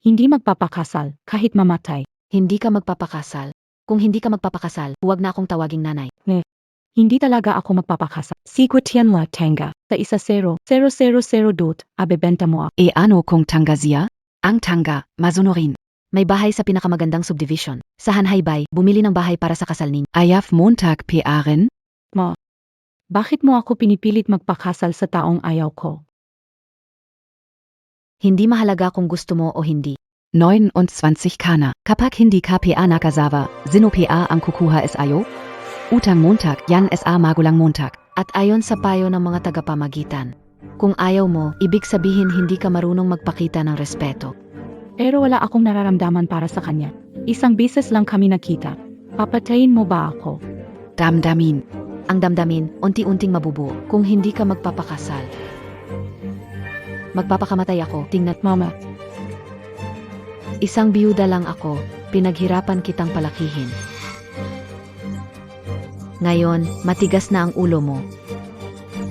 Hindi magpapakasal, kahit mamatay. Hindi ka magpapakasal. Kung hindi ka magpapakasal, huwag na akong tawaging nanay. Hindi talaga ako magpapakasal. Si Tianla Tanga, sa 10,000 abebenta mo ako. Ano kung tanga siya? Ang tanga, mazunurin. May bahay sa pinakamagandang subdivision. Sa Hanhaibay, bumili ng bahay para sa kasal nin. Ayaf Montag PRN? Bakit mo ako pinipilit magpakasal sa taong ayaw ko? Hindi mahalaga kung gusto mo o hindi. 29 kana. Kapag hindi ka PA nakasawa, sino PA ang kukuha SIO? Utang Montag, yan SA magulang Montag. At ayon sa payo ng mga tagapamagitan. Kung ayaw mo, ibig sabihin hindi ka marunong magpakita ng respeto. Pero wala akong nararamdaman para sa kanya. Isang beses lang kami nakita. Papatayin mo ba ako? Damdamin. Ang damdamin, unti-unting mabubuo kung hindi ka magpapakasal. Magpapakamatay ako, tingnan Mama, isang biyuda lang ako, pinaghirapan kitang palakihin. Ngayon, matigas na ang ulo mo.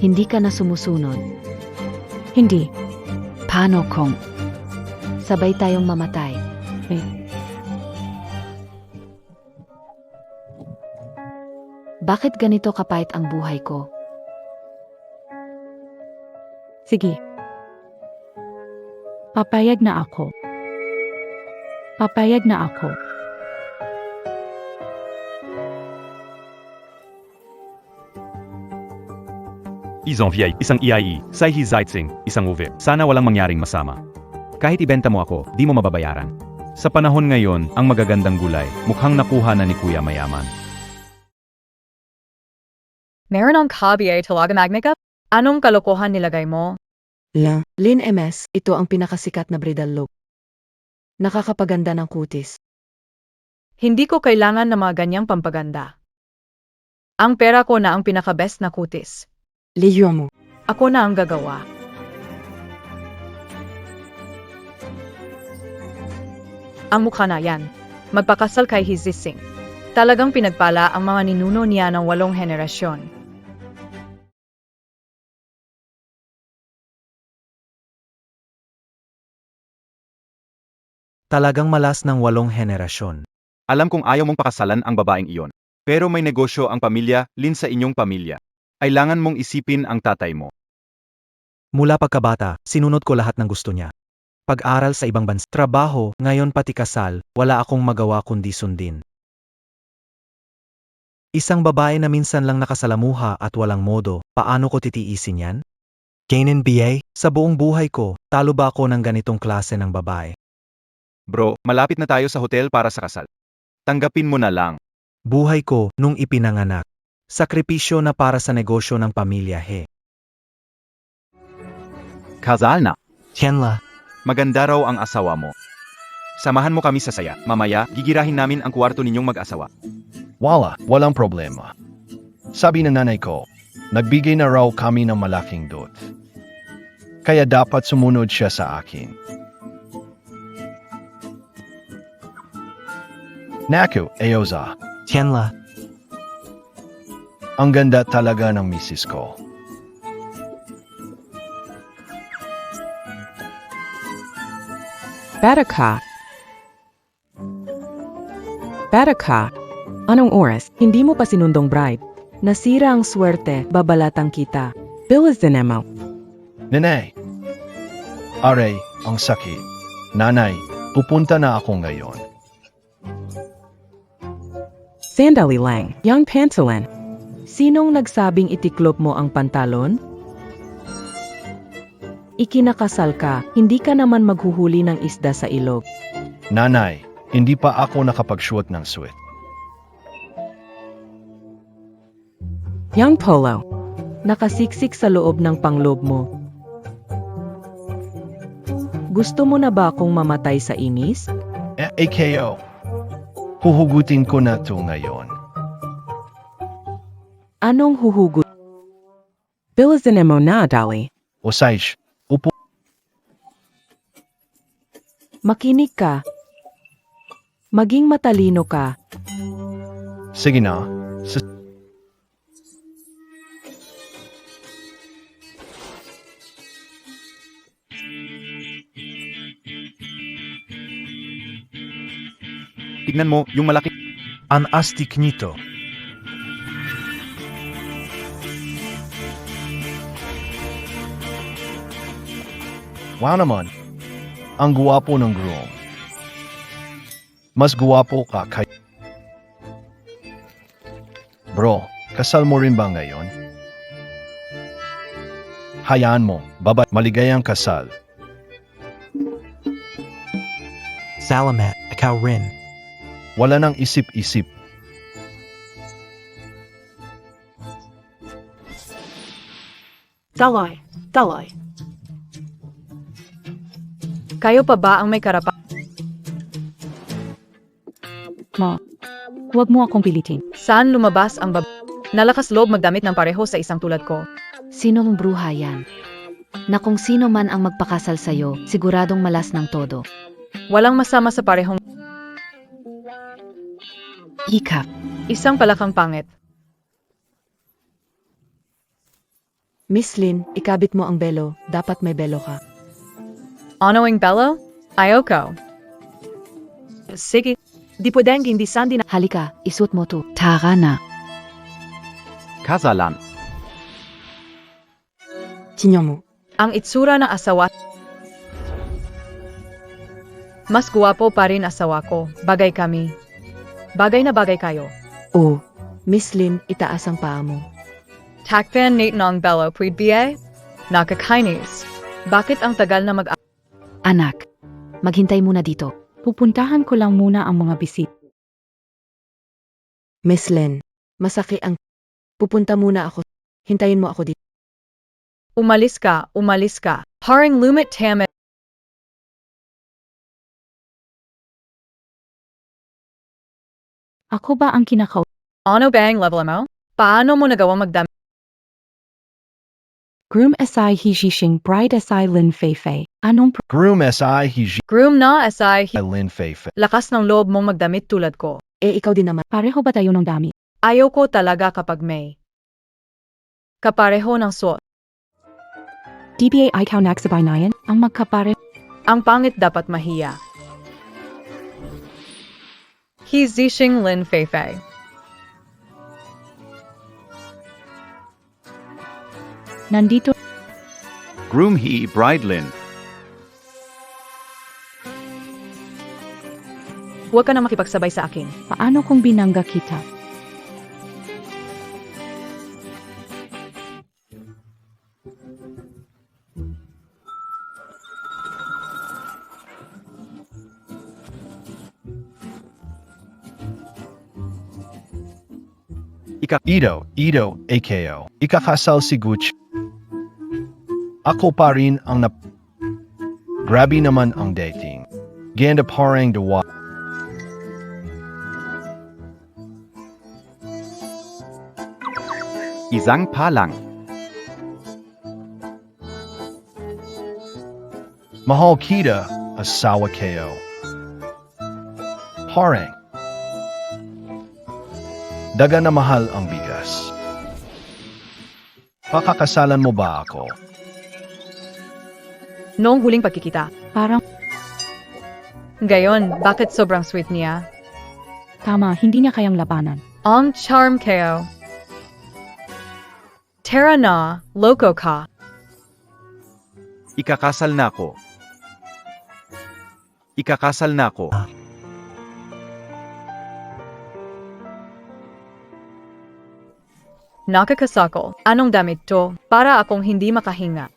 Hindi ka na sumusunod. hindi. Paano kung sabay tayong mamatay? Bakit ganito kapait ang buhay ko? Sige. Papayag na ako. Papayag na ako. Isang VIP, isang EIE, Saihi Zaitzing, isang UV. Sana walang mangyaring masama. Kahit ibenta mo ako, di mo mababayaran. Sa panahon ngayon, ang magagandang gulay, mukhang nakuha na ni Kuya Mayaman. Meron ang kabiye talaga mag-makeup? Anong kalokohan nilagay mo? Lin MS, ito ang pinakasikat na bridal look. Nakakapaganda ng kutis. Hindi ko kailangan ng mga ganyang pampaganda. Ang pera ko na ang pinaka-best na kutis. Liyo mo. Ako na ang gagawa. Ang mukha na yan. Magpakasal kay Hizising. Talagang pinagpala ang mga ninuno niya ng 8 henerasyon. Talagang malas ng 8 henerasyon. Alam kong ayaw mong pakasalan ang babaeng iyon. Pero may negosyo ang pamilya, Lin sa inyong pamilya. Kailangan mong isipin ang tatay mo. Mula pagkabata, sinunod ko lahat ng gusto niya. Pag-aral sa ibang bansa, trabaho, ngayon pati kasal, wala akong magawa kundi sundin. Isang babae na minsan lang nakasalamuha at walang modo, paano ko titiisin yan? Kainin BA, sa buong buhay ko, talo ba ako ng ganitong klase ng babae? Bro, malapit na tayo sa hotel para sa kasal. Tanggapin mo na lang. Buhay ko, nung ipinanganak. Sakripisyo na para sa negosyo ng pamilya he. Kasal na. Tianla, Maganda raw ang asawa mo. Samahan mo kami sa saya. Mamaya, gigirahin namin ang kwarto ninyong mag-asawa. Walang problema. Sabi ng nanay ko, nagbigay na raw kami ng malaking dot. Kaya dapat sumunod siya sa akin. Naku, Eoza, Tianla, ang ganda talaga ng misis ko. Baraka. Anong oras? Hindi mo pa sinundong bride. Nasira ang swerte, babalatang kita. Bill is the nemo. Nanay. Aray, ang sakit. Nanay, pupunta na ako ngayon. Sandali lang. Young Pantolin. Sinong nagsabing itiklop mo ang pantalon? Ikinakasal ka, hindi ka naman maghuhuli ng isda sa ilog. Nanay, hindi pa ako nakapag-shoot ng sweat. Young Polo. Nakasiksik sa loob ng panglob mo. Gusto mo na ba akong mamatay sa inis? AKO. Huhugutin ko na to ngayon. Anong huhugot? Bill is the nemo na, Dali. Osaish, upo. Makinig ka. Maging matalino ka. Sige na. Tignan mo, yung malaki. Ang astig nito. Wow naman. Ang guwapo ng groom. Mas guwapo ka kay... Bro, kasal mo rin ba ngayon? Hayaan mo, maligayang kasal. Salamat, ikaw rin. Wala nang isip-isip. Dalay, dalay. Kayo pa ba ang may karapat? Ma, huwag mo akong pilitin. Saan lumabas ang nalakas loob magdamit ng pareho sa isang tulad ko? Sinong bruha yan? Na kung sino man ang magpakasal sa'yo, siguradong malas ng todo. Walang masama sa parehong Hikap. isang palakang pangit. Miss Lin, ikabit mo ang belo. Dapat may belo ka. Onawing bello? Ayoko. Sige, di pwedeng hindi sandi na. Halika, isuot mo to. Tara na. Kasalan. Tingnan mo. Ang itsura ng asawa. Mas guwapo pa rin asawa ko. Bagay kami. Bagay na bagay kayo. Oh, Miss Lin, itaas ang paa mo. Takpan Nate ng bello puwid biye? Nakakainis. Bakit ang tagal na Anak, maghintay muna dito. Pupuntahan ko lang muna ang mga bisit. Miss Lin, masaki ang... Pupunta muna ako. Hintayin mo ako dito. Umalis ka, umalis ka. Haring lumit tamit. Ako ba ang kinakaw? Ano bang level mo? Paano mo nagawang magdamit? Groom SI Hijishing Bride SI Lin Feifei. Anong Groom S.I. Hiji Groom na asay. Lin Feifei. Lakas ng loob mong magdamit tulad ko. Eh, ikaw din naman. pareho ba tayo ng dami? Ayaw ko talaga kapag may kapareho ng suot. DBA ikaw nagsabaynayan? Ang magkapare? Ang pangit dapat mahiya. He's Zixing Lin Feifei. Nandito Groom he, Bridelin. Huwag ka na makipagsabay sa akin. paano kung binangga kita? Ido, AKO. Ikakasal si Gucci. Ako pa rin ang Grabe naman ang dating. Ganda parang dawa. Isang palang. Mahal kita, asawa kayo. Parang. Daga na mahal ang bigas. Pakakasalan mo ba ako? Noong huling pagkikita. Parang Gayon, bakit sobrang sweet niya? tama, hindi niya kayang labanan. Ang charm kayo. Tara na, loko ka. Ikakasal na ako. Ikakasal na ako. Nakakasako. Anong damit to? Para akong hindi makahinga.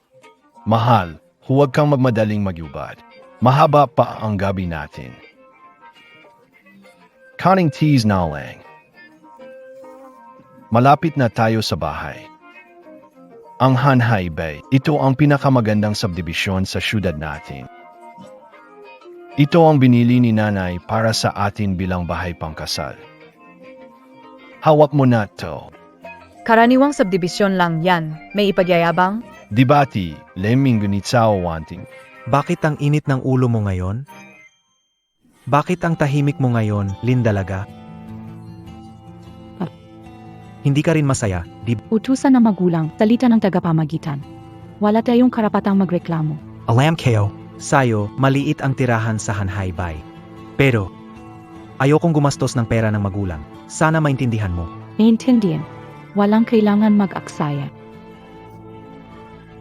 Mahal, huwag kang magmadaling magyubad. Mahaba pa ang gabi natin. Counting teas na lang. Malapit na tayo sa bahay. Ang Hanhai Bay, ito ang pinakamagandang subdivision sa syudad natin. Ito ang binili ni nanay para sa atin bilang bahay pangkasal. Hawak mo na to. Karaniwang subdivision lang yan. May ipagyayabang? Dibati, leming gunitsao wanting. Bakit ang init ng ulo mo ngayon? Bakit ang tahimik mo ngayon, Lin dalaga? Hindi ka rin masaya, di ba? Utusan ng magulang, salita ng tagapamagitan. Wala tayong karapatang magreklamo. Alam kayo, sayo, maliit ang tirahan sa Hanhai Bay. Pero, Ayokong gumastos ng pera ng magulang. Sana maintindihan mo. Naintindihan. Walang kailangan mag-aksaya.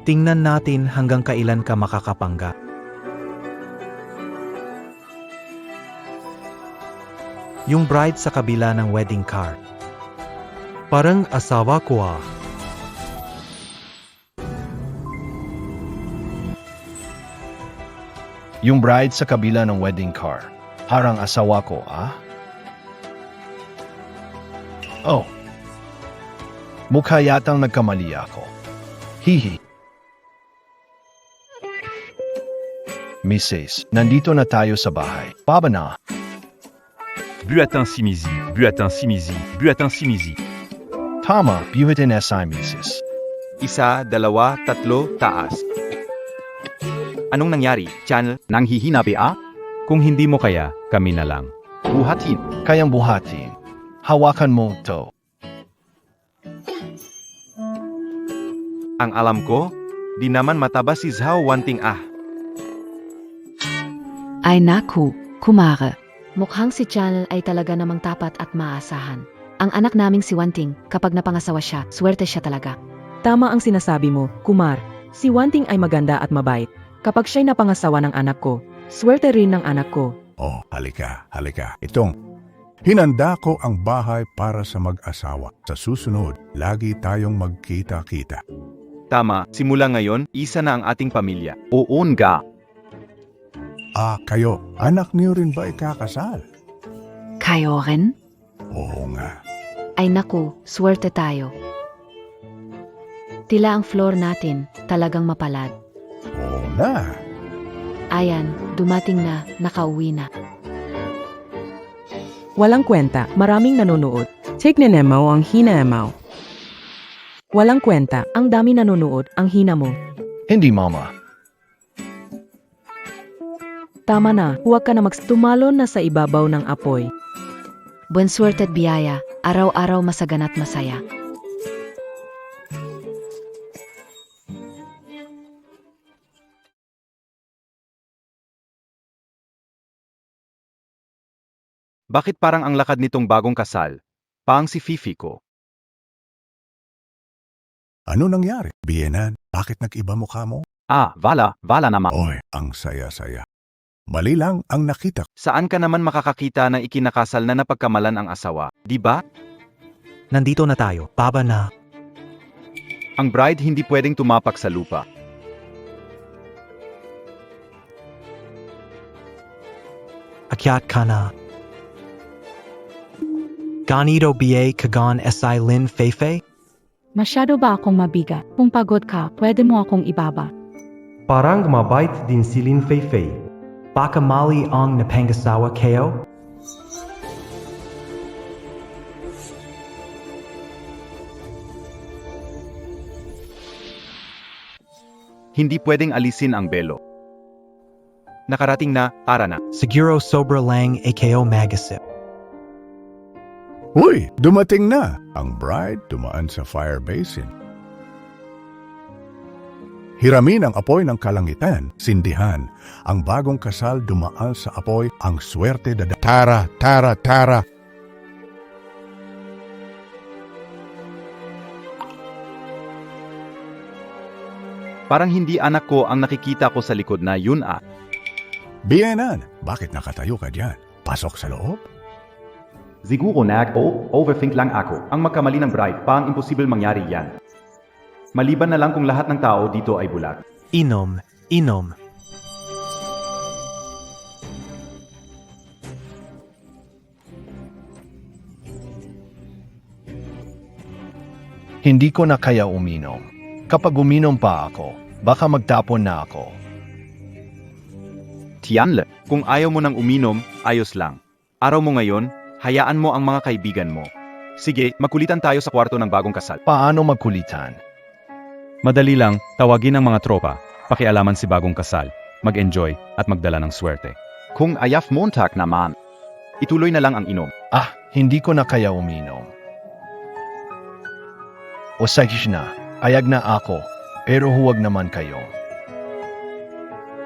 Tingnan natin hanggang kailan ka makakapangga. Yung bride sa kabila ng wedding card. Parang asawa ko ah. Yung bride sa kabila ng wedding car. Parang asawa ko, ah? Oh. Mukha yatang nagkamali ako. Hihi. Mrs., nandito na tayo sa bahay. Baba na. Buatin Simizi, Buatin Simizi, Buatin Simizi. Tama, buhatin SI, Mrs. 1, 2, 3, taas. Anong nangyari, Channel? Nanghihina ba? Kung hindi mo kaya, kami na lang. Buhatin. Kayang buhatin. Hawakan mo to. Ang alam ko, di naman mataba si Zhao Wanting ah. Ay naku, kumare. Mukhang si Channel ay talaga namang tapat at maasahan. Ang anak naming si Wanting, kapag napangasawa siya, swerte siya talaga. Tama ang sinasabi mo, Kumar. Si Wanting ay maganda at mabait. Kapag siya'y napangasawa ng anak ko, swerte rin ng anak ko. Oh, halika, halika. Hinanda ko ang bahay para sa mag-asawa. Sa susunod, lagi tayong magkita-kita. Tama, simula ngayon, isa na ang ating pamilya. Oon ga. Ah, kayo, anak niyo rin ba ikakasal? Kayo rin? Oo nga. Ay naku, swerte tayo. Tila ang floor natin, talagang mapalad. Oo nga. Ayan, dumating na, nakauwi na. Walang kwenta, maraming nanonood. Tignan mo ang hina mo. Walang kwenta, Ang dami nanonood, ang hina mo. Hindi, Mama. Tama na, huwag ka na tumalon na sa ibabaw ng apoy. Buwan swerte at biyaya, araw-araw masagana't masaya. Bakit parang ang lakad nitong bagong kasal? Paang si Fifi ko. Ano nangyari? Bienan, bakit nag-iba mukha mo? Ah, vala naman. Oy, ang saya-saya. Mali lang ang nakita ko. Saan ka naman makakakita na ikinakasal na napagkamalan ang asawa, di ba? Nandito na tayo. Baba na. Ang bride hindi pwedeng tumapak sa lupa. Akyat ka na. Ganito ba kagan si Lin Feifei? Masyado ba akong mabigat? Kung pagod ka, pwede mo akong ibaba. Parang mabait din si Lin Feifei. Baka mali ang napangasawa kayo? Hindi pwedeng alisin ang belo. Nakarating na, tara na. Siguro sobra lang kayo magasip. Uy, dumating na. Ang bride dumaan sa fire basin. Hiramin ang apoy ng kalangitan, sindihan. Ang bagong kasal dumaan sa apoy, ang swerte Tara, tara, tara. Parang hindi anak ko ang nakikita ko sa likod na yun ah. Bienan, bakit nakatayo ka dyan? Pasok sa loob? Siguro overthink lang ako. Ang magkamali ng bride, paang imposible mangyari yan. Maliban na lang kung lahat ng tao dito ay bulag. Inom. Hindi ko na kaya uminom. Kapag uminom pa ako, baka magtapon na ako. Tianle, kung ayaw mo nang uminom, ayos lang. Araw mo ngayon, hayaan mo ang mga kaibigan mo. Sige, makulitan tayo sa kwarto ng bagong kasal. Paano magkulitan? Madali lang, tawagin ang mga tropa, pakialaman si bagong kasal, mag-enjoy at magdala ng swerte. Kung ayaf Montag naman, ituloy na lang ang inom. Ah, hindi ko na kaya uminom. O sige na, ayag na ako, pero huwag naman kayo.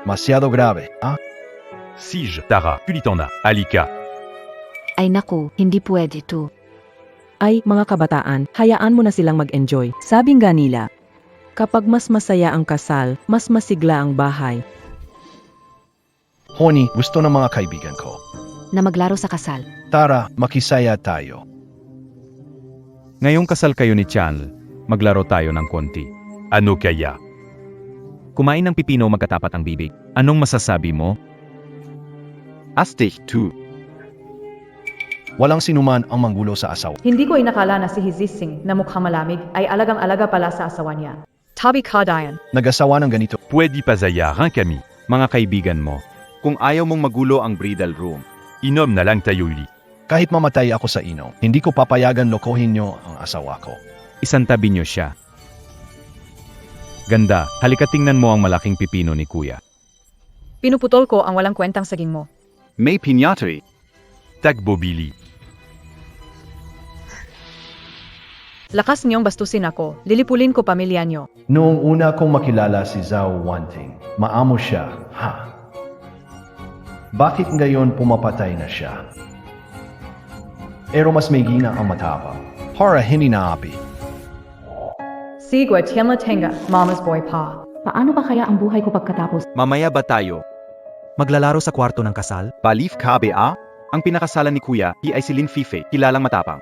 Masyado grabe, ah? Sige, Tara, pulitan na, Alika. Ay naku, hindi pwede to. Ay, mga kabataan, hayaan mo na silang mag-enjoy. Sabing nga nila, kapag mas masaya ang kasal, mas masigla ang bahay. Honey, gusto ng mga kaibigan ko. Na maglaro sa kasal. Tara, makisaya tayo. Ngayong kasal kayo ni Chan, maglaro tayo ng konti. Ano kaya? Kumain ng pipino magkatapat ang bibig. Anong masasabi mo? Astig tu. Walang sinuman ang manggulo sa asawa. Hindi ko inakala na si Hizising na mukhang malamig ay alagang-alaga pala sa asawa niya. Tabi ka, Dayan. Nag-asawa ng ganito. Pwede pa zayaran kami, mga kaibigan mo. Kung ayaw mong magulo ang bridal room, inom na lang tayo ulit. Kahit mamatay ako sa inom, hindi ko papayagan lokohin nyo ang asawa ko. Isantabi niyo siya. Ganda, halika tingnan mo ang malaking pipino ni Kuya. Pinuputol ko ang walang kwentang saging mo. May piñata eh. Tagbobili. Lakas niyong bastusin ako, lilipulin ko pamilya niyo. Noong una kong makilala si Zhao Wanting, maamo siya, ha? Bakit ngayon pumapatay na siya? Pero mas may gina ang matapang. Para hindi naapi. Sigwa tiyan tenga, mama's boy pa. Paano ba kaya ang buhay ko pagkatapos? Mamaya ba tayo? Maglalaro sa kwarto ng kasal? Balif KBA? Ang pinakasalan ni Kuya, ay si Lin Fife, kilalang matapang.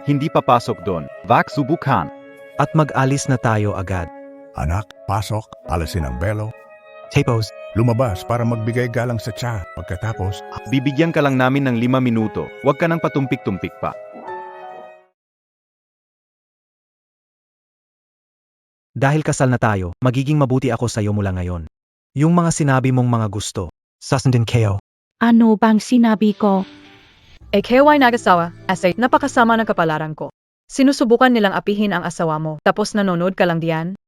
Hindi papasok doon. Vak subukan. At mag-alis na tayo agad. Anak, pasok, alasin ang belo, Tapos, lumabas para magbigay galang sa tsa. Pagkatapos, Bibigyan ka lang namin ng 5 minuto. Huwag ka nang patumpik-tumpik pa. dahil kasal na tayo, magiging mabuti ako sa'yo mula ngayon. Yung mga sinabi mong mga gusto, sasundin kayo. Ano bang sinabi ko? E KY nagasawa, asay napakasama ng kapalaran ko. Sinusubukan nilang apihin ang asawa mo, tapos nanonood ka lang diyan?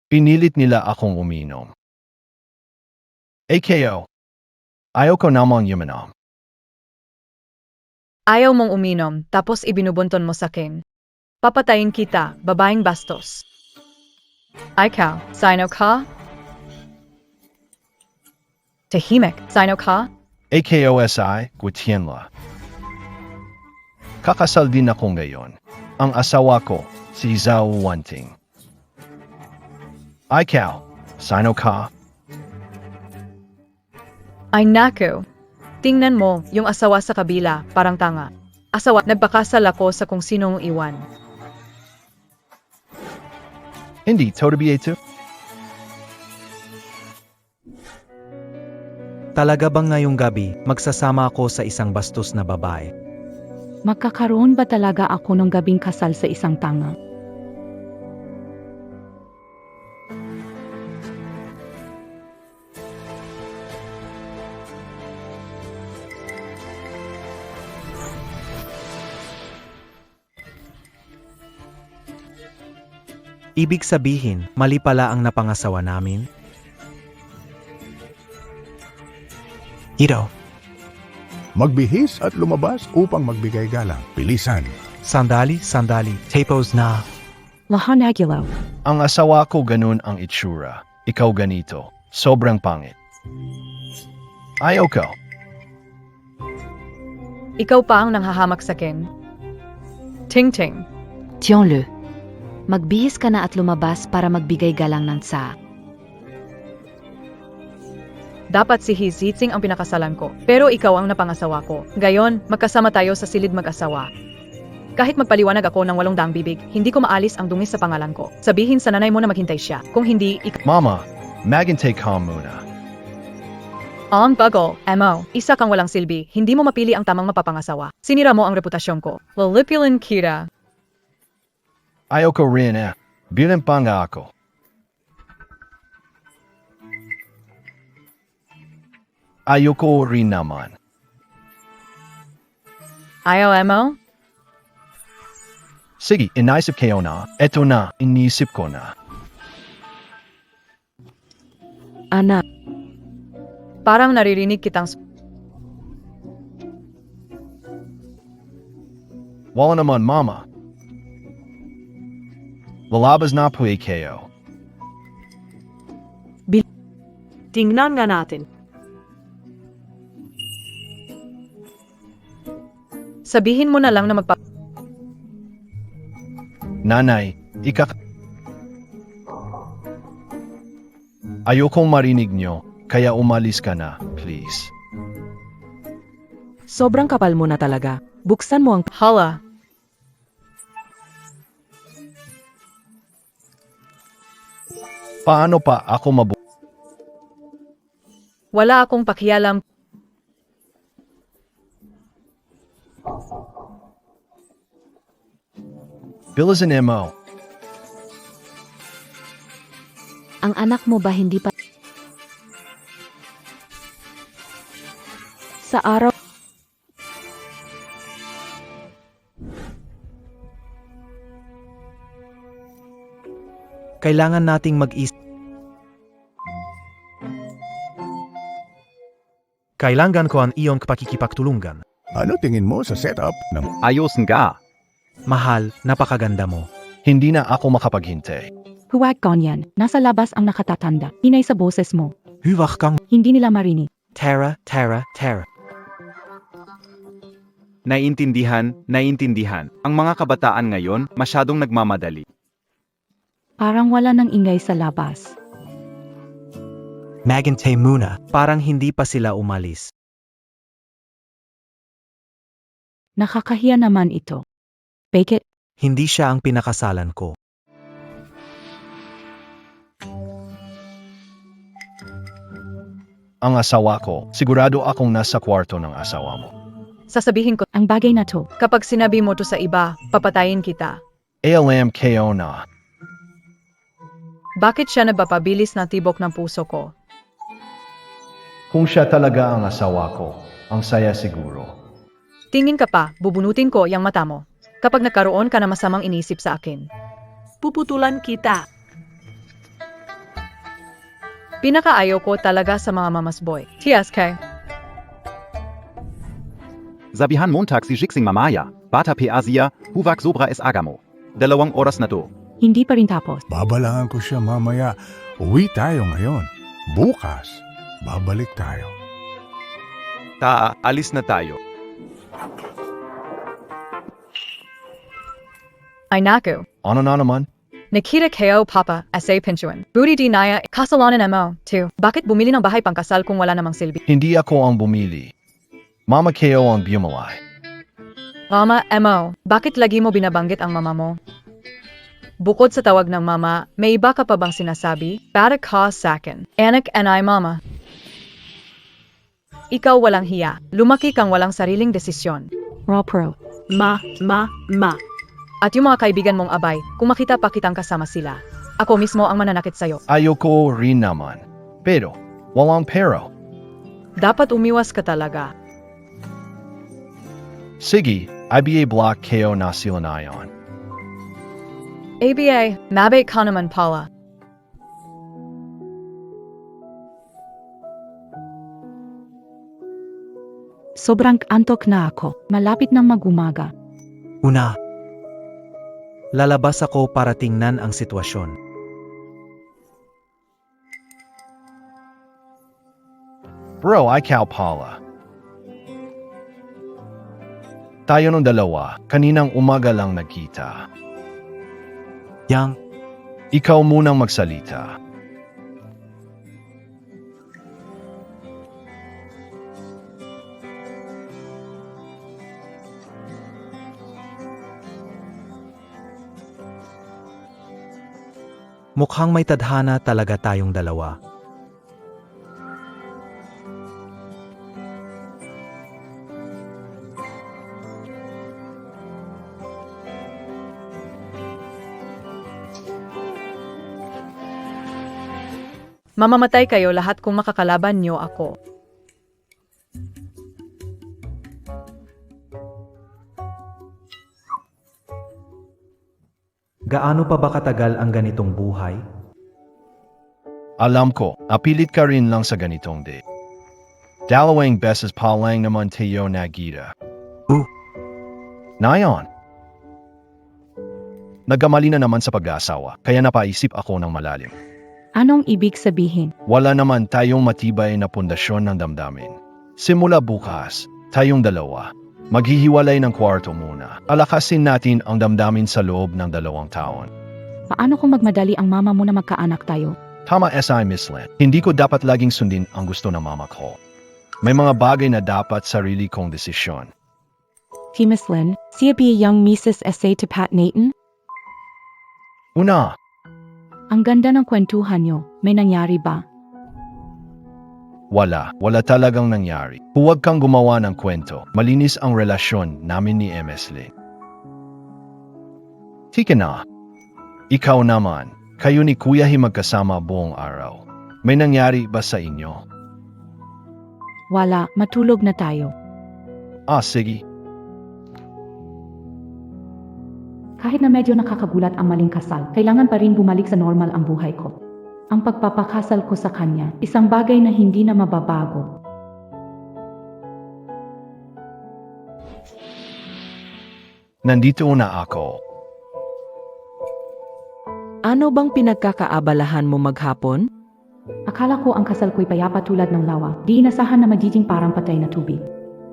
Pinilit nila akong uminom. AKO. Ayaw ko namang yumanom. Ayaw mong uminom, tapos ibinubunton mo sa akin. Papatayin kita, babaeng bastos. Ikaw, sino ka? Tahimik, sino ka? AKOSI, Gutienla. Kakasal din ako ngayon. Ang asawa ko, si Zhao Wanting. Ikaw, sino ka? Ay naku. Tingnan mo, yung asawa sa kabila, parang tanga. Asawa, nagpakasal ako sa kung sinong iwan. Hindi, Totobieto? Talaga bang ngayong gabi, magsasama ako sa isang bastos na babae? Magkakaroon ba talaga ako ng gabing kasal sa isang tanga? Ibig sabihin, mali pala ang napangasawa namin? Ito, magbihis at lumabas upang magbigay galang. Bilisan. sandali, tapos na. Lahanagilo. Ang asawa ko ganun ang itsura. Ikaw ganito. Sobrang pangit. Ayaw ko. Ikaw pa ang nanghahamak sa akin. Ting-ting. Tiens-le. Magbihis ka na at lumabas para magbigay galang ng sa. Dapat si Hiziting ang pinakasalan ko, pero ikaw ang napangasawa ko. Gayon, magkasama tayo sa silid mag-asawa. Kahit magpaliwanag ako ng 800 bibig, hindi ko maalis ang dungis sa pangalan ko. Sabihin sa nanay mo na maghintay siya. Kung hindi, Mama, maghintay ka muna. ang bago, Mo, isa kang walang silbi, hindi mo mapili ang tamang mapapangasawa. Sinira mo ang reputasyon ko. Lalipilin kita. Ayaw ko rin eh. Bilang pa nga ako. Ayoko rin naman. Ayaw, Mo? Sige, inaisip kayo na. Eto na, inisip ko na. Anak, Parang naririnig kitang Wala naman, Mama. Lalabas na po kayo. Tingnan nga natin. Sabihin mo na lang na Nanay, Ayokong marinig nyo, kaya umalis ka na, please. Sobrang kapal mo na talaga. Buksan mo ang Hala. Paano pa ako Wala akong pakialam. Bilisan mo. Ang anak mo ba hindi pa... sa araw. Kailangan nating mag-isip. Kailangan ko ang iyong pakikipagtulungan. Ano tingin mo sa setup ng Ayos nga. Mahal, napakaganda mo. Hindi na ako makapaghintay. Huwag ganyan. Nasa labas ang nakatatanda. Hinay sa boses mo. Huwag kang Hindi nila marinig. Tara. Naiintindihan. Ang mga kabataan ngayon masyadong nagmamadali. Parang wala nang ingay sa labas. Magantay muna. Parang hindi pa sila umalis. Nakakahiya naman ito. Bake it. Hindi siya ang pinakasalan ko. Ang asawa ko, sigurado akong nasa kwarto ng asawa mo. Sasabihin ko, Ang bagay na to. kapag sinabi mo to sa iba, papatayin kita. ALM KO na. Bakit siya nagpapabilis na tibok ng puso ko? Kung siya talaga ang asawa ko, ang saya siguro. Tingin ka pa, bubunutin ko yung mata mo. Kapag nagkaroon ka na masamang inisip sa akin. Puputulan kita. Pinakaayaw ko talaga sa mga mamas boy. TSK. Zabihan Montag si Jixing Mamaya, Bata P. Asia, Huwag Sobra es Agamo. 2 oras na to. Hindi pa rin tapos. babalangan ko siya mamaya? Uwi tayo ngayon. Bukas, babalik tayo. Alis na tayo. Ay naku. Ano na naman? Nakita kayo, Papa, asay pinchuan. Budi di naya, kasalanan mo, too. Bakit bumili ng bahay pangkasal kung wala namang silbi? Hindi ako ang bumili. Mama KO ang bumili. Mama, Mo, bakit lagi mo binabanggit ang mama mo? Bukod sa tawag ng mama, may iba ka pa bang sinasabi? Para ka sa akin. Anak and I, mama. Ikaw walang hiya. Lumaki kang walang sariling desisyon. Pro. Ma. At yung mga kaibigan mong abay, kung makita pa kitang kasama sila. Ako mismo ang mananakit sa'yo. Ayoko rin naman. Pero, walang pero. Dapat umiwas ka talaga. Sige, IBA block KO na sila na yon. ABA, mabay ka naman pala. Sobrang antok na ako. Malapit nang magumaga. Una, lalabas ako para tingnan ang sitwasyon. Bro, ikaw pala. Tayo ng dalawa, kaninang umaga lang nagkita. Yang, Ikaw munang magsalita. mukhang may tadhana talaga tayong dalawa. Mamamatay kayo lahat kung makakalaban niyo ako. Gaano pa ba katagal ang ganitong buhay? Alam ko, apilit ka rin lang sa ganitong day. Dalawang beses pa lang naman tayo nagkita. Nayon. Nagkamali na naman sa pag-aasawa, kaya napaisip ako ng malalim. Anong ibig sabihin? Wala naman tayong matibay na pundasyon ng damdamin. Simula bukas, tayong dalawa. Maghihiwalay ng kwarto muna. Alakasin natin ang damdamin sa loob ng 2 taon. Paano kung magmadali ang mama mo na magkaanak tayo? Tama SI Miss Lynn. Hindi ko dapat laging sundin ang gusto ng mama ko. May mga bagay na dapat sarili kong desisyon. Miss Lynn, siya be a young Mrs. SA to Pat Nathan? Una, Ang ganda ng kwentuhan nyo. May nangyari ba? wala. Wala talagang nangyari. Huwag kang gumawa ng kwento. Malinis ang relasyon namin ni MS Lynn. Tika na. Ikaw naman. Kayo ni Kuya Hi magkasama buong araw. May nangyari ba sa inyo? Wala, matulog na tayo. Sige. Kahit na medyo nakakagulat ang maling kasal, kailangan pa rin bumalik sa normal ang buhay ko. Ang pagpapakasal ko sa kanya, isang bagay na hindi na mababago. Nandito na ako. Ano bang pinagkakaabalahan mo maghapon? Akala ko ang kasal ko'y payapa tulad ng lawa, di inasahan na magiging parang patay na tubig.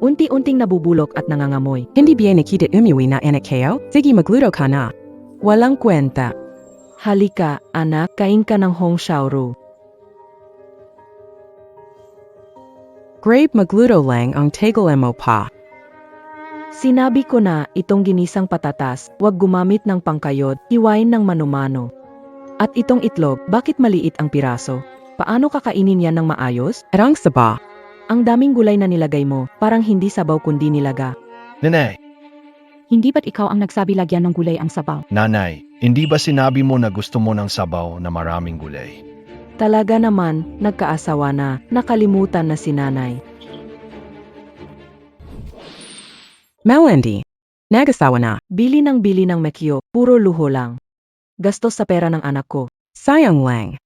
Unti-unting nabubulok at nangangamoy. Hindi bien nakita umuwi na anak kayo? Sige magluto ka na. Walang kwenta. Halika, anak, kain ka ng Hong Xiaoru. Grabe magluto lang ang tegel mo pa. Sinabi ko na, itong ginisang patatas, huwag gumamit ng pangkayod, hiwain ng manumano. At itong itlog, bakit maliit ang piraso? Paano kakainin yan ng maayos? Arang saba. Ang daming gulay na nilagay mo, parang hindi sabaw kundi nilaga. Nanay, Hindi ba't ikaw ang nagsabi lagyan ng gulay ang sabaw? nanay, hindi ba sinabi mo na gusto mo ng sabaw na maraming gulay? Talaga naman, nagkaasawa na, nakalimutan na si nanay. Melendi. Nagasawa na. Bili ng mekyo, puro luho lang. Gastos sa pera ng anak ko. Sayang lang.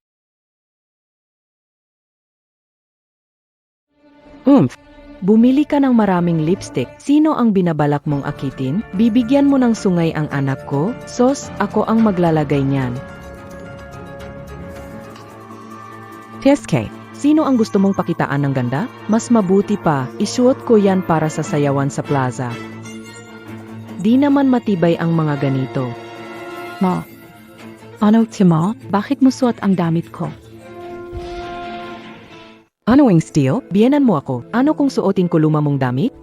Bumili ka ng maraming lipstick. Sino ang binabalak mong akitin? Bibigyan mo ng sungay ang anak ko? Sos, ako ang maglalagay niyan. TSK. Sino ang gusto mong pakitaan ng ganda? Mas mabuti pa, isuot ko yan para sa sayawan sa plaza. Di naman matibay ang mga ganito. Ma. Ano, Timo? Bakit mo suot ang damit ko? Ano ang steel? Biyenan mo ako, ano kung suotin ko luma mong damit?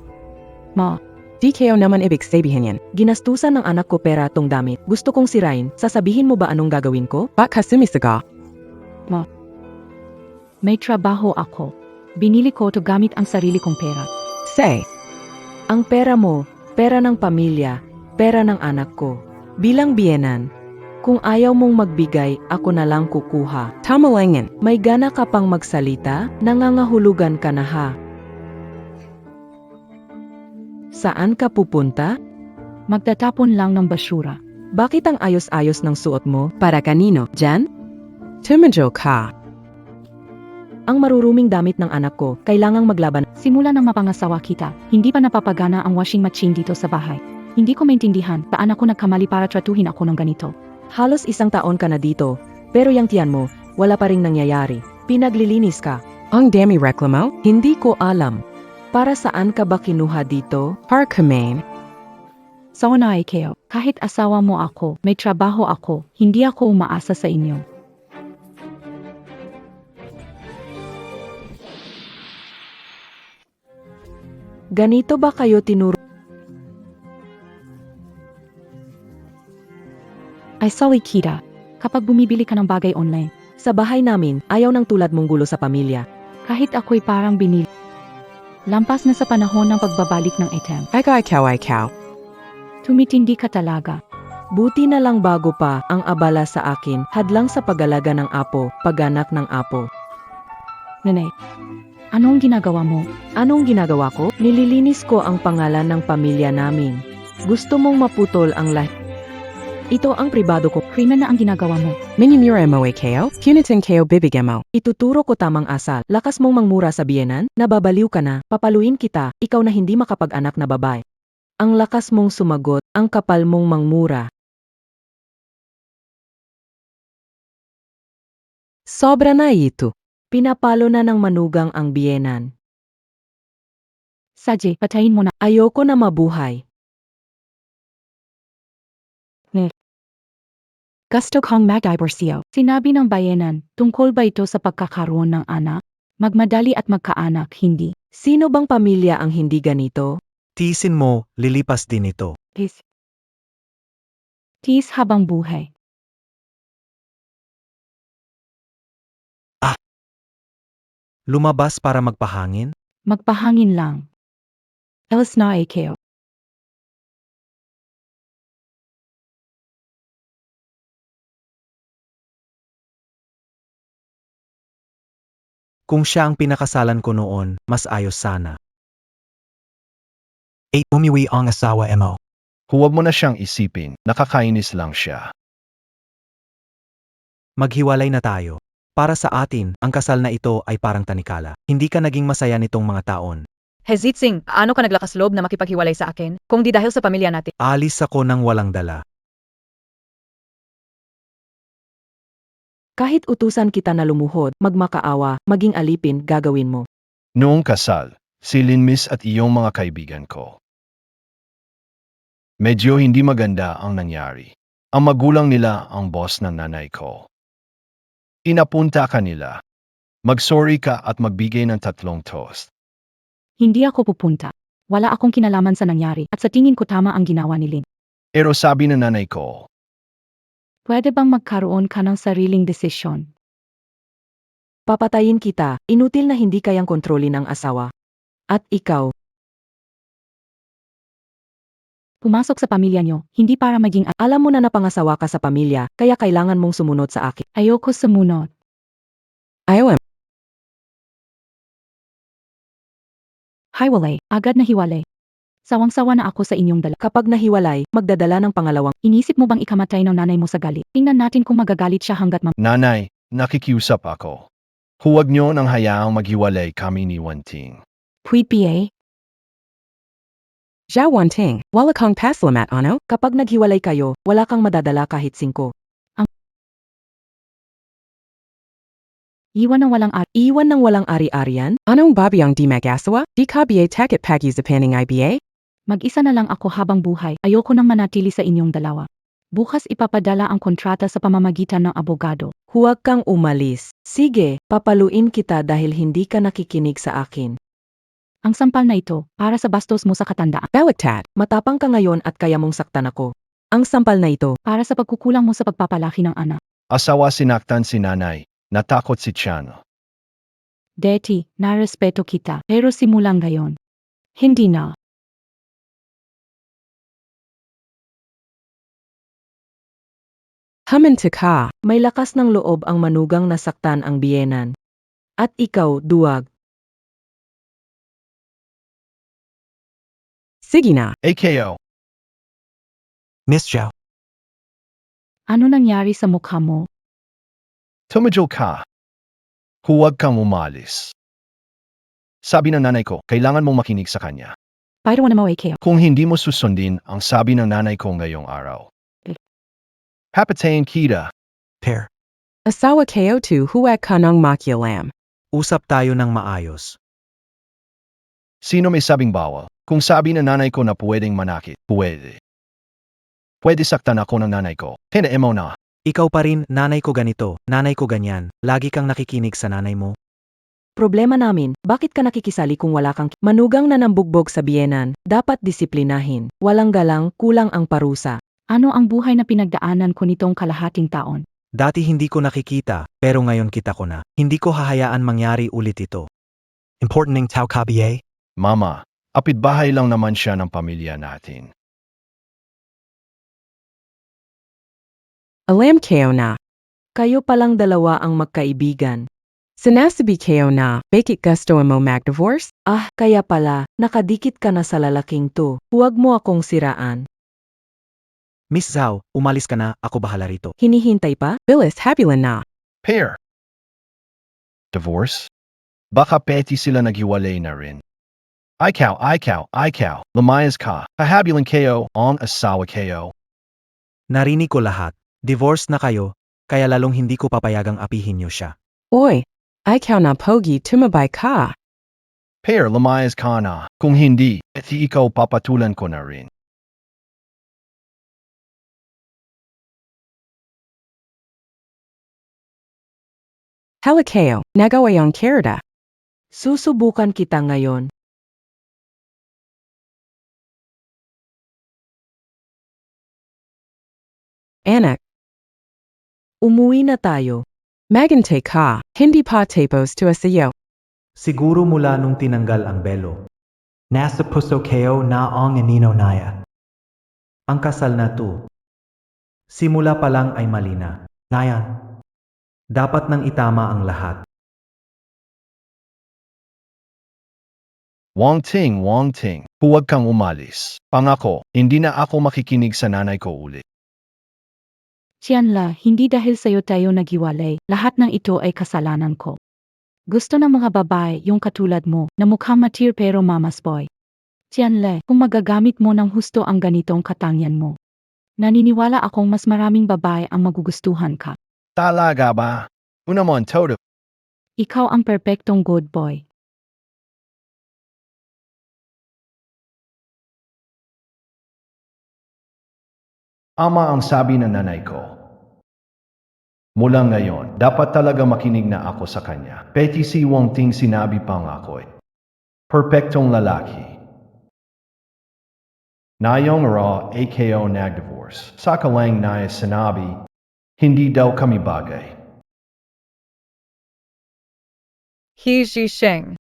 Ma. Di kayo naman ibig sabihin yan. Ginastusan ng anak ko pera tong damit. Gusto kong sirain, sasabihin mo ba anong gagawin ko? Bak kasumisaga. May trabaho ako. Binili ko to gamit ang sarili kong pera. Say. Ang pera mo, pera ng pamilya, pera ng anak ko. Bilang biyenan, kung ayaw mong magbigay, ako na lang kukuha. Tama lang yan. May gana ka pang magsalita, nangangahulugan ka na ha. Saan ka pupunta? Magtatapon lang ng basura. Bakit ang ayos-ayos ng suot mo? Para kanino? Jan? Tumadyo ka. Ang maruruming damit ng anak ko, kailangang maglaban. Simula nang mapangasawa kita, hindi pa napapagana ang washing machine dito sa bahay. Hindi ko maintindihan paano ako nagkamali para tratuhin ako ng ganito. Halos 1 taon ka na dito, pero yang tiyan mo, wala pa ring nangyayari. Pinaglilinis ka. Ang dami reklamo? Hindi ko alam. Para saan ka ba kinuha dito? Para kumain. So na kayo, kahit asawa mo ako, may trabaho ako, hindi ako umaasa sa inyo. Ganito ba kayo tinuro? Ay sorry Kira, kapag bumibili ka ng bagay online, Sa bahay namin, ayaw ng tulad mong gulo sa pamilya. kahit ako'y parang binili. Lampas na sa panahon ng pagbabalik ng item. Ikaw. Tumitindi ka talaga. Buti na lang bago pa ang abala sa akin, hadlang sa pag-alaga ng apo, pag-anak ng apo. Nanay, anong ginagawa mo? Anong ginagawa ko? Nililinis ko ang pangalan ng pamilya namin. Gusto mong maputol ang lahat. Ito ang pribado ko. Krimen na ang ginagawa mo. Minimura mo kayo? Punitin kayo bibigyan mo. Ituturo ko tamang asal. Lakas mong mangmura sa biyenan, nababaliw ka na, papaluin kita, ikaw na hindi makapag-anak na babae. Ang lakas mong sumagot, ang kapal mong mangmura. Sobra na ito. Pinapalo na ng manugang ang biyenan. Saji, patayin mo na. Ayoko na mabuhay. Gusto kong mag-diborsyo. Sinabi ng bayanan, tungkol ba ito sa pagkakaroon ng anak? Magmadali at magkaanak, hindi. Sino bang pamilya ang hindi ganito? Tiisin mo, lilipas din ito. Tiis habang buhay. Lumabas para magpahangin? Magpahangin lang. Elas na kayo. Kung siya ang pinakasalan ko noon, mas ayos sana. 8. Umuwi ang asawa mo. Huwag mo na siyang isipin, nakakainis lang siya. Maghiwalay na tayo. Para sa atin, ang kasal na ito ay parang tanikala. Hindi ka naging masaya nitong mga taon. Hezitsing, paano ka naglakas loob na makipaghiwalay sa akin? Kung di dahil sa pamilya natin. Alis ako ng walang dala. Kahit utusan kita na lumuhod, magmakaawa, maging alipin, gagawin mo. Noong kasal, si Linmis at iyong mga kaibigan ko. Medyo hindi maganda ang nangyari. Ang magulang nila ang boss ng nanay ko. Inapunta ka nila. Mag-sorry ka at magbigay ng 3 toast. Hindi ako pupunta. Wala akong kinalaman sa nangyari at sa tingin ko tama ang ginawa ni Lin. Pero sabi ng nanay ko, Pwede bang magkaroon ka ng sariling desisyon? Papatayin kita, inutil na hindi kayang kontrolin ang asawa. At ikaw, Pumasok sa pamilya nyo, hindi para maging alam mo na napangasawa ka sa pamilya, kaya kailangan mong sumunod sa akin. ayoko sumunod. Ayaw. Hiwalay, agad na hiwalay. Sawang-sawa na ako sa inyong dala. Kapag nahiwalay, magdadala ng pangalawang. Inisip mo bang ikamatay ng nanay mo sa galit? Tingnan natin kung magagalit siya hanggat Nanay, nakikiusap ako. Huwag niyo nang hayaang maghiwalay kami ni Wanting. Pui pa. Zhao Wanting, wala kang paslamat ano? Kapag naghiwalay kayo, wala kang madadala kahit 5. Iwan ng walang Iwan ng walang ari-arian? Anong babi ang di mag-asawa? Di ka biye takit pag-isapaning IBA? Mag-isa na lang ako habang buhay. Ayoko nang manatili sa inyong dalawa. Bukas ipapadala ang kontrata sa pamamagitan ng abogado. Huwag kang umalis. Sige, papaluin kita dahil hindi ka nakikinig sa akin. Ang sampal na ito, para sa bastos mo sa katandaan. Baliktad. Matapang ka ngayon at kaya mong saktan ako. Ang sampal na ito, Para sa pagkukulang mo sa pagpapalaki ng anak. Asawa sinaktan si nanay, natakot si Chano. Deti, narespeto kita. Pero simulang ngayon. Hindi na. Huminto ka. may lakas ng loob ang manugang nasaktan ang biyenan. At ikaw, duwag. Sige na. AKO, Miss Zhao, Ano nangyari sa mukha mo? tumidyo ka. Huwag kang umalis. Sabi ng nanay ko, kailangan mong makinig sa kanya. Pero na mo kayo. Kung hindi mo susundin ang sabi ng nanay ko ngayong araw. Papatayin kita. pair. Asawa KO2 huwag ka ng makialam. Usap tayo ng maayos. Sino may sabing bawal? Kung sabi ng nanay ko na pwedeng manakit, pwede. Pwede saktan ako ng nanay ko. Tinaemo na. Ikaw pa rin, nanay ko ganito, nanay ko ganyan. Lagi kang nakikinig sa nanay mo. Problema namin, bakit ka nakikisali kung wala kang manugang na nambugbog sa biyenan? Dapat disiplinahin. Walang galang, kulang ang parusa. Ano ang buhay na pinagdaanan ko nitong kalahating taon? Dati hindi ko nakikita, pero ngayon kita ko na. Hindi ko hahayaan mangyari ulit ito. Important ng tao ka, BA? Mama, apitbahay lang naman siya ng pamilya natin. Alam kayo na. Kayo palang dalawa ang magkaibigan. Sinasabi kayo na, bakit gusto mo mag-divorce? Ah, kaya pala, nakadikit ka na sa lalaking to. Huwag mo akong siraan. Miss Zhao, umalis ka na, ako bahala rito. Hinihintay pa? Bilis habilan na. Pair. Divorce? Baka petty sila naghiwalay na rin. Ikaw. Lumayas ka. Kahabilan kayo ang asawa kayo. Narinig ko lahat. Divorce na kayo, kaya lalong hindi ko papayagang apihin niyo siya. Oy, ikaw na pogi tumabay ka. Pair, lumayas ka na. Kung hindi, eti ikaw papatulan ko na rin. Halikayo, nagawayon kerda. Susubukan kita ngayon. Anak, Umuwi na tayo. magante ka, hindi pa tapos to asayo. Siguro mula nung tinanggal ang belo. Nasa puso kayo na ang anino naya. Ang kasal na to. Simula pa lang ay mali na. Ngayon, dapat nang itama ang lahat. Wang Ting, huwag kang umalis. Pangako, hindi na ako makikinig sa nanay ko uli. Tianla, hindi dahil sa'yo tayo naghiwalay. Lahat ng ito ay kasalanan ko. Gusto ng mga babae yung katulad mo na mukhang matir pero mama's boy. Tianla, kung magagamit mo ng husto ang ganitong katangian mo. Naniniwala akong mas maraming babae ang magugustuhan ka. Talaga ba? Unamon todo. Ikaw ang perpektong good boy. Ama ang sabi ng nanay ko. Mula ngayon, dapat talaga makinig na ako sa kanya. Peti si Wang Ting sinabi pang ako'y perpektong lalaki. Nayong raw AKO nag-divorce. Sa kalang na sinabi, hindi daw kami bagay. He Sheng.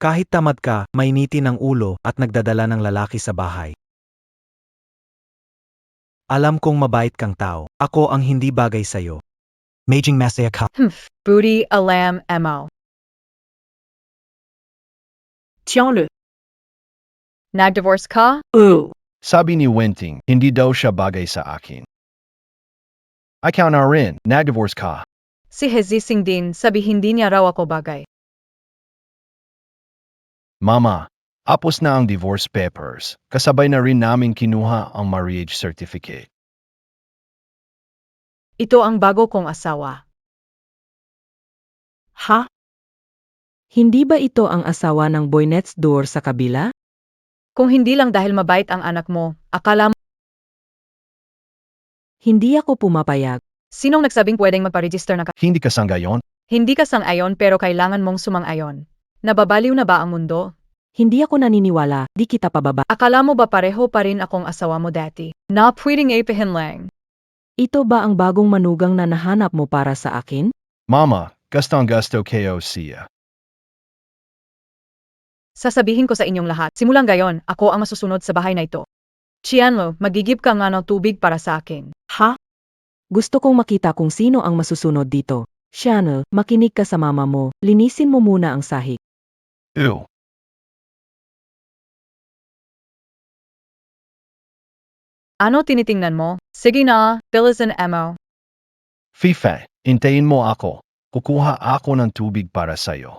Kahit tamad ka, mainitin ang ulo at nagdadala ng lalaki sa bahay. Alam kong mabait kang tao. Ako ang hindi bagay sa'yo. Maging masaya ka. Booty alam mo. Tiens-le. Nag-divorce ka? Sabi ni Wenting, hindi daw siya bagay sa akin. Ikaw na rin, nag-divorce ka. Si Hezising din sabi hindi niya raw ako bagay. Mama, apos na ang divorce papers. Kasabay na rin namin kinuha ang marriage certificate. Ito ang bago kong asawa. Ha? Hindi ba ito ang asawa ng boy next door sa kabila? Kung hindi lang dahil mabait ang anak mo, akala mo Hindi ako pumapayag. sinong nagsabing pwedeng magpa-register na ka? Hindi ka sanggayon? Hindi ka sang-ayon pero kailangan mong sumang-ayon. Nababaliw na ba ang mundo? Hindi ako naniniwala, di kita pababa. Akala mo ba pareho pa rin akong asawa mo dati? Na pwedeng ipihin lang. Ito ba ang bagong manugang na nahanap mo para sa akin? Mama, gustong gusto kayo siya. Sasabihin ko sa inyong lahat, simulang gayon, ako ang masusunod sa bahay na ito. Chianlo, magigib ka nga ng tubig para sa akin. Ha? Gusto kong makita kung sino ang masusunod dito. Chanel, makinig ka sa mama mo, linisin mo muna ang sahig. Ew. Ano tinitingnan mo? Sige na, bilisan mo. Fife, hintayin mo ako. Kukuha ako ng tubig para sa'yo.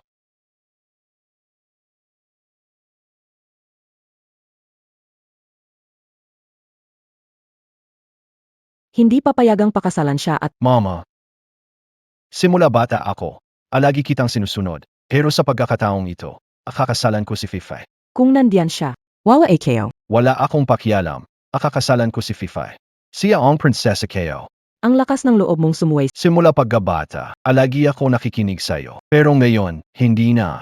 Hindi papayagang pakasalan siya at Mama, simula bata ako, alagi kitang sinusunod. Pero sa pagkakataong ito, akakasalan ko si Fife. kung nandiyan siya, Wala AKO. Wala akong pakialam, akakasalan ko si Fife. Siya ang prinsesa kayo. ang lakas ng loob mong sumuway. Simula pagkabata, alagi ako nakikinig sa'yo. Pero ngayon, hindi na.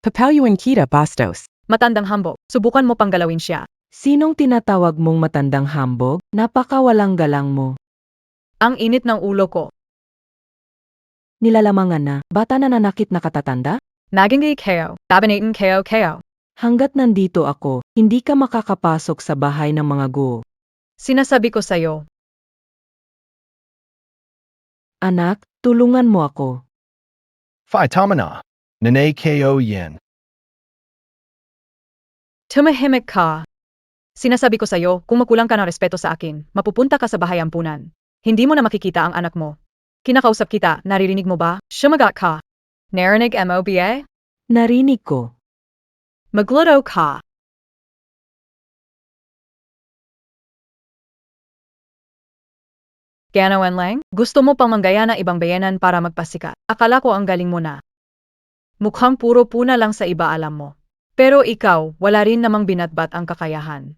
Papalyuan kita bastos. Matandang hambog, subukan mo pang galawin siya. Sinong tinatawag mong matandang hambog? Napakawalang galang mo. Ang init ng ulo ko. Nilalamangan na, bata na nanakit na katatanda? Naging kayo, tabanatin kayo. Hanggat nandito ako, hindi ka makakapasok sa bahay ng mga guo. Sinasabi ko sa'yo, Anak, tulungan mo ako. Fi, tama na. Nanay kayo yan. tumahimik ka. Sinasabi ko sa'yo, kung makulang ka ng respeto sa akin, mapupunta ka sa bahay ampunan. Hindi mo na makikita ang anak mo. Kinakausap kita, naririnig mo ba? Sumagat ka. Narinig mo ba? Narinig ko. Magluto ka. Ganawan lang? Gusto mo pang manggaya na ibang bayanan para magpasikat. Akala ko ang galing mo na. Mukhang puro puna lang sa iba alam mo. Pero ikaw, wala rin namang binatbat ang kakayahan.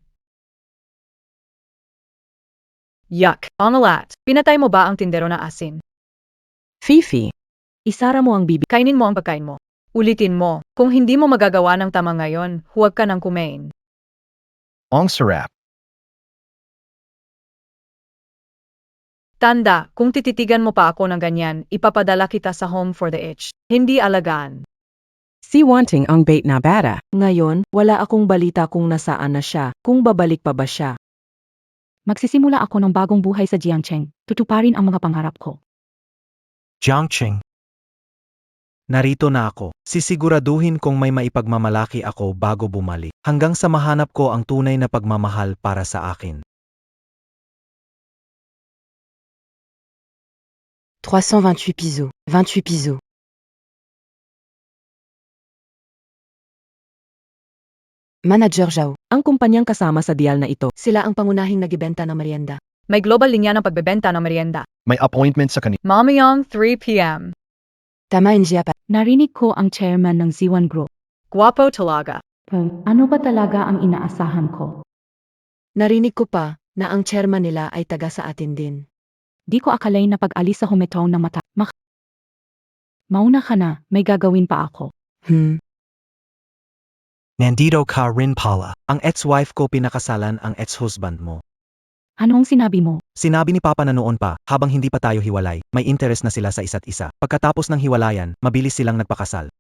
Yuck! Omelat, pinatay mo ba ang tindero na asin? Fifi, Isara mo ang bibig. Kainin mo ang pagkain mo. Ulitin mo, kung hindi mo magagawa ng tama ngayon, huwag ka nang kumain. Ang sarap. Tanda, kung tititigan mo pa ako ng ganyan, ipapadala kita sa home for the aged. Hindi alagaan. si wanting ang bait na bata. Ngayon, wala akong balita kung nasaan na siya, kung babalik pa ba siya. Magsisimula ako ng bagong buhay sa Jiangcheng. Tutuparin ang mga pangarap ko. Jiangqing. Narito na ako. Sisiguraduhin kong may maipagmamalaki ako bago bumalik. Hanggang sa mahanap ko ang tunay na pagmamahal para sa akin. 328 piso. 28 piso. Manager Zhao. Ang kumpanyang kasama sa dial na ito. Sila ang pangunahing nagibenta ng merienda. May global linya ng pagbebenta ng merienda. May appointment sa kanila. Mamayang 3 p.m. Tama in Japan. Narinig ko ang chairman ng Z1 Group. Guwapo talaga. Ano ba talaga ang inaasahan ko? Narinig ko pa na ang chairman nila ay taga sa atin din. Di ko akalain na pag-alis sa Humetong ng mata. Mauna ka na, may gagawin pa ako. Nandito ka rin pala. Ang ex-wife ko pinakasalan ang ex-husband mo. Anong sinabi mo? Sinabi ni Papa na noon pa, habang hindi pa tayo hiwalay, may interest na sila sa isa't isa. Pagkatapos ng hiwalayan, mabilis silang nagpakasal.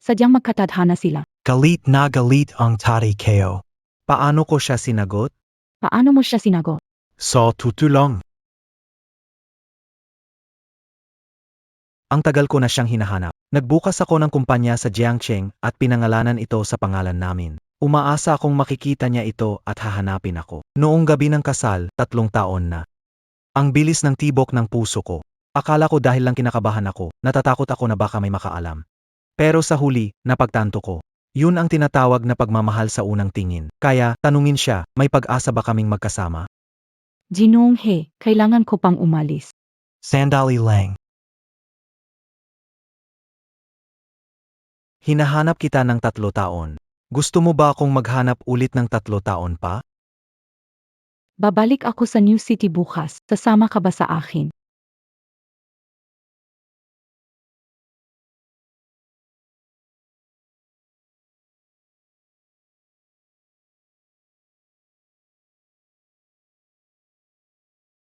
Sadyang magkatadhana sila. Galit na galit ang Tari Keo. Paano ko siya sinagot? Paano mo siya sinagot? So tutulong. Ang tagal ko na siyang hinahanap. Nagbukas ako ng kumpanya sa Jiangcheng at pinangalanan ito sa pangalan namin. Umaasa akong makikita niya ito at hahanapin ako. Noong gabi ng kasal, 3 taon na. Ang bilis ng tibok ng puso ko. Akala ko dahil lang kinakabahan ako, natatakot ako na baka may makaalam. Pero sa huli, napagtanto ko. Yun ang tinatawag na pagmamahal sa unang tingin. Kaya, tanungin siya, may pag-asa ba kaming magkasama? Jinong he, kailangan ko pang umalis. Sandali lang. Hinahanap kita ng 3 taon. Gusto mo ba akong maghanap ulit ng 3 taon pa? Babalik ako sa New City bukas. Sasama ka ba sa akin?